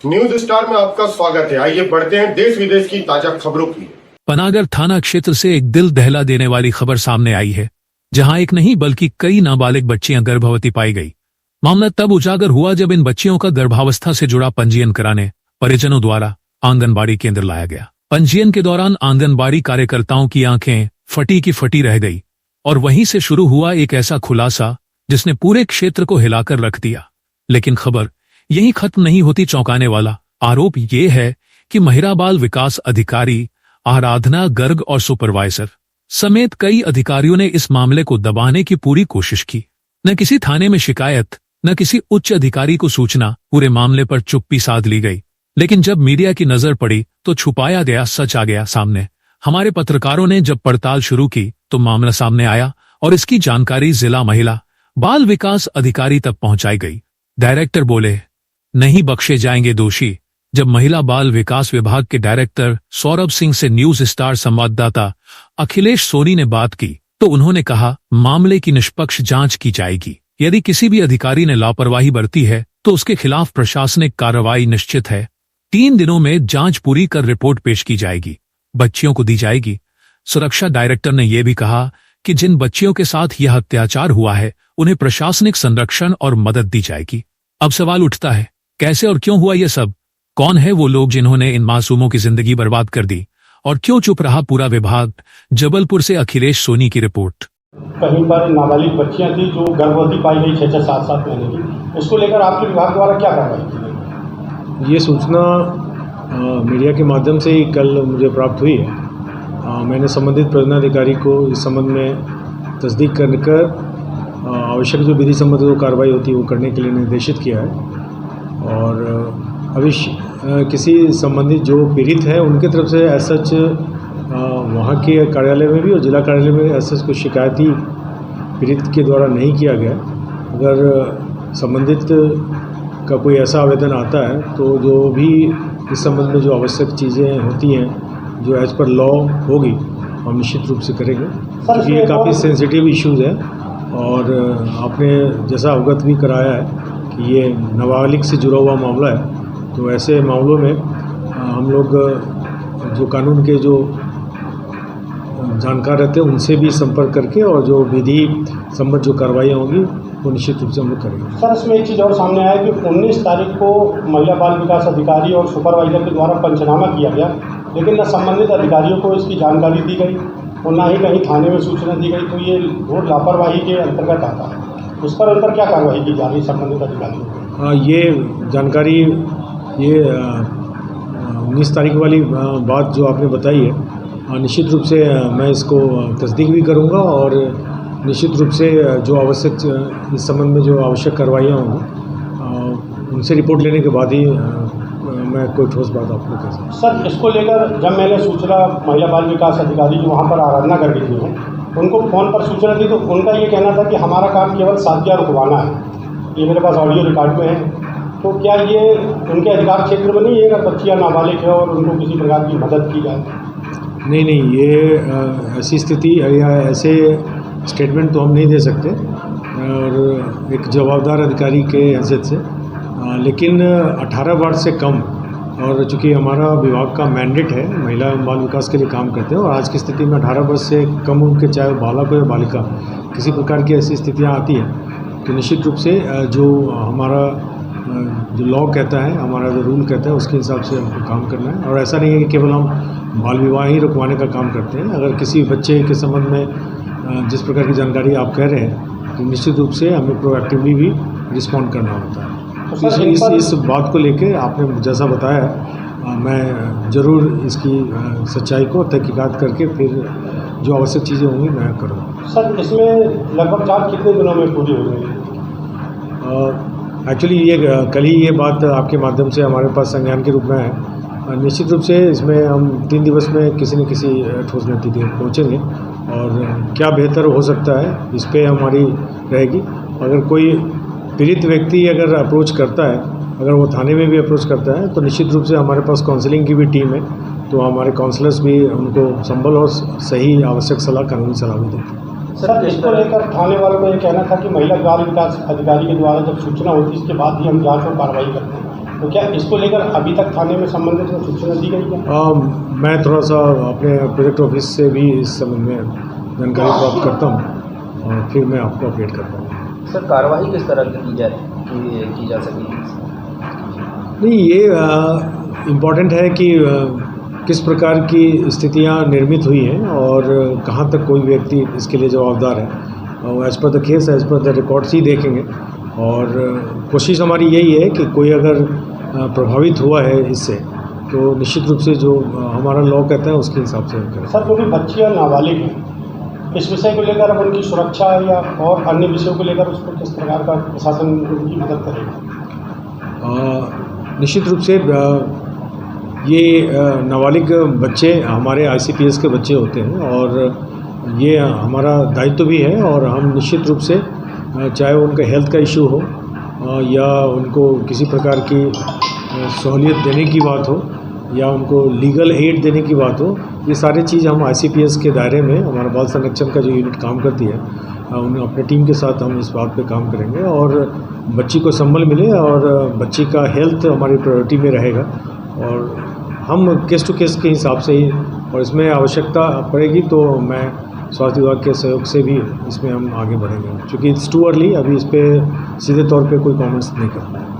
News star में आपका स्वागत है। आइए बढ़ते हैं देश विदेश की ताजा खबरों की। पनागर थाना क्षेत्र से एक दिल दहला देने वाली खबर सामने आई है, जहां एक नहीं बल्कि कई नाबालिग बच्चियां गर्भवती पाई गई। मामला तब उजागर हुआ जब इन बच्चियों का गर्भावस्था से जुड़ा पंजीयन कराने परिजनों द्वारा आंगनबाड़ी केंद्र लाया गया। पंजीयन के दौरान आंगनबाड़ी कार्यकर्ताओं की आंखें फटी की फटी रह गई और वहीं से शुरू हुआ एक ऐसा खुलासा जिसने पूरे क्षेत्र को हिलाकर रख दिया। लेकिन खबर यहीं खत्म नहीं होती। चौंकाने वाला आरोप ये है कि महिला बाल विकास अधिकारी आराधना गर्ग और सुपरवाइजर समेत कई अधिकारियों ने इस मामले को दबाने की पूरी कोशिश की। न किसी थाने में शिकायत, न किसी उच्च अधिकारी को सूचना, पूरे मामले पर चुप्पी साध ली गई। लेकिन जब मीडिया की नजर पड़ी तो छुपाया गया सच आ गया सामने। हमारे पत्रकारों ने जब पड़ताल शुरू की तो मामला सामने आया और इसकी जानकारी जिला महिला बाल विकास अधिकारी तक पहुंचाई गई। डायरेक्टर बोले, नहीं बख्शे जाएंगे दोषी। जब महिला बाल विकास विभाग के डायरेक्टर सौरभ सिंह से न्यूज स्टार संवाददाता अखिलेश सोनी ने बात की तो उन्होंने कहा, मामले की निष्पक्ष जांच की जाएगी। यदि किसी भी अधिकारी ने लापरवाही बरती है तो उसके खिलाफ प्रशासनिक कार्रवाई निश्चित है। 3 दिनों में जांच पूरी कर रिपोर्ट पेश की जाएगी, बच्चियों को दी जाएगी सुरक्षा। डायरेक्टर ने यह भी कहा कि जिन बच्चियों के साथ यह अत्याचार हुआ है उन्हें प्रशासनिक संरक्षण और मदद दी जाएगी। अब सवाल उठता है, कैसे और क्यों हुआ यह सब? कौन है वो लोग जिन्होंने इन मासूमों की जिंदगी बर्बाद कर दी और क्यों चुप रहा पूरा विभाग? जबलपुर से अखिलेश सोनी की रिपोर्ट। कहीं पर नाबालिग बच्चियां थी जो गर्भवती पाई गई 6-6, 7-7 महीने की। इसको लेकर आपके विभाग द्वारा क्या कार्रवाई की गई? ये सूचना मीडिया के माध्यम से ही कल मुझे प्राप्त हुई है। मैंने संबंधित परियोजनाधिकारी को इस संबंध में तस्दीक कर आवश्यक जो विधि संबंधित जो कार्रवाई होती है वो करने के लिए निर्देशित किया है। और अभी किसी संबंधित जो पीड़ित है उनके तरफ से ऐसा सच वहाँ के कार्यालय में भी और जिला कार्यालय में ऐसा कुछ शिकायती पीड़ित के द्वारा नहीं किया गया। अगर संबंधित का कोई ऐसा आवेदन आता है तो जो भी इस संबंध में जो आवश्यक चीज़ें होती हैं जो एज पर लॉ होगी हम निश्चित रूप से करेंगे, क्योंकि ये काफ़ी सेंसिटिव इश्यूज़ है। और आपने जैसा अवगत भी कराया है कि ये नाबालिग से जुड़ा हुआ मामला है, तो ऐसे मामलों में हम लोग जो कानून के जो जानकार रहते हैं उनसे भी संपर्क करके और जो विधि संबंध जो कार्रवाइयाँ होंगी वो निश्चित रूप से हम लोग करेंगे। सर, इसमें एक चीज़ और सामने आया कि 19 तारीख को महिला बाल विकास अधिकारी और सुपरवाइजर के द्वारा पंचनामा किया गया, लेकिन न संबंधित अधिकारियों को इसकी जानकारी दी गई और ना ही कहीं थाने में सूचना दी गई। तो ये घोर लापरवाही के अंतर्गत आता है। उस पर अंतर क्या कार्रवाई की जा रही है संबंधित अधिकारियों को? ये जानकारी ये 19 तारीख वाली बात जो आपने बताई है, निश्चित रूप से मैं इसको तस्दीक भी करूंगा और निश्चित रूप से जो आवश्यक इस संबंध में जो आवश्यक कार्रवाइयाँ होंगी उनसे रिपोर्ट लेने के बाद ही मैं कोई ठोस बात आपको कह सकता हूँ। सर, इसको लेकर जब मैंने सूचना महिला बाल विकास अधिकारी जो वहाँ पर आराधना कर रही थी उनको फ़ोन पर सूचना दी तो उनका ये कहना था कि हमारा काम केवल साथिया रुकवाना है। ये मेरे पास ऑडियो रिकॉर्ड में है। तो क्या ये उनके अधिकार क्षेत्र में नहीं है अगर बच्चियाँ नाबालिग है और उनको किसी प्रकार की मदद की जाए? नहीं, ये ऐसी स्थिति या ऐसे स्टेटमेंट तो हम नहीं दे सकते और एक जवाबदार अधिकारी के हैसियत से। लेकिन 18 वर्ष से कम, और चूँकि हमारा विभाग का मैंडेट है महिला एवं बाल विकास के लिए काम करते हैं, और आज की स्थिति में 18 वर्ष से कम उनके चाहे बालक हो या बालिका किसी प्रकार की ऐसी स्थितियाँ आती हैं तो निश्चित रूप से जो हमारा जो लॉ कहता है, हमारा जो रूल कहता है उसके हिसाब से हमको काम करना है। और ऐसा नहीं है कि केवल हम बाल विवाह ही रुकवाने का काम करते हैं। अगर किसी बच्चे के संबंध में जिस प्रकार की जानकारी आप कह रहे हैं तो निश्चित रूप से हमें प्रोएक्टिवली भी रिस्पॉन्ड करना होता है। तो इस बात को लेकर आपने जैसा बताया मैं ज़रूर इसकी सच्चाई को तहकीकात करके फिर जो आवश्यक चीज़ें होंगी मैं करूँगा। सर, इसमें लगभग जांच कितने दिनों में पूरी हो गई? एक्चुअली ये कल ही ये बात आपके माध्यम से हमारे पास संज्ञान के रूप में है। निश्चित रूप से इसमें हम 3 दिवस में किसी न किसी ठोस नतीजे पहुँचेंगे और क्या बेहतर हो सकता है इस पर हमारी रहेगी। अगर कोई पीड़ित व्यक्ति अगर अप्रोच करता है, अगर वो थाने में भी अप्रोच करता है तो निश्चित रूप से हमारे पास काउंसलिंग की भी टीम है, तो हमारे काउंसलर्स भी उनको संभल और सही आवश्यक सलाह, कानूनी सलाह भी देते हैं। सर, इसको लेकर थाने वालों का ये कहना था कि महिला बाल विकास अधिकारी के द्वारा जब सूचना होती है इसके बाद ही हम जांच और कार्रवाई करते हैं। तो क्या इसको लेकर अभी तक थाने में संबंधित में सूचना दी गई है? मैं थोड़ा सा अपने प्रोजेक्ट ऑफिस से भी इस संबंध में जानकारी प्राप्त करता हूँ और फिर मैं आपको अपडेट करता हूँ। सर कार्रवाई किस तरह की जा सकेगी? नहीं, ये इम्पॉर्टेंट है कि किस प्रकार की स्थितियाँ निर्मित हुई हैं और कहाँ तक कोई व्यक्ति इसके लिए जवाबदार है। As per the case, as per the records ही देखेंगे और कोशिश हमारी यही है कि कोई अगर प्रभावित हुआ है इससे तो निश्चित रूप से जो हमारा लॉ कहता है उसके हिसाब से हम करें। सर, क्योंकि बच्चियाँ नाबालिग हैं, इस विषय को लेकर अब उनकी सुरक्षा या और अन्य विषयों को लेकर उसको किस प्रकार का प्रशासन उनकी मदद करेगा? निश्चित रूप से ये नाबालिग बच्चे हमारे ICPS के बच्चे होते हैं और ये हमारा दायित्व भी है और हम निश्चित रूप से चाहे उनका हेल्थ का इशू हो या उनको किसी प्रकार की सहूलियत देने की बात हो या उनको लीगल एड देने की बात हो, ये सारी चीज़ हम ICPS के दायरे में हमारा बाल संरक्षण का जो यूनिट काम करती है उन अपने टीम के साथ हम इस बात पे काम करेंगे और बच्ची को संबल मिले और बच्ची का हेल्थ हमारी प्रायोरिटी में रहेगा और हम केस टू केस के हिसाब से ही, और इसमें आवश्यकता पड़ेगी तो मैं स्वास्थ्य विभाग के सहयोग से भी इसमें हम आगे बढ़ेंगे, क्योंकि इट्स टू अर्ली, अभी इस पर सीधे तौर पे कोई कमेंट्स नहीं करना है।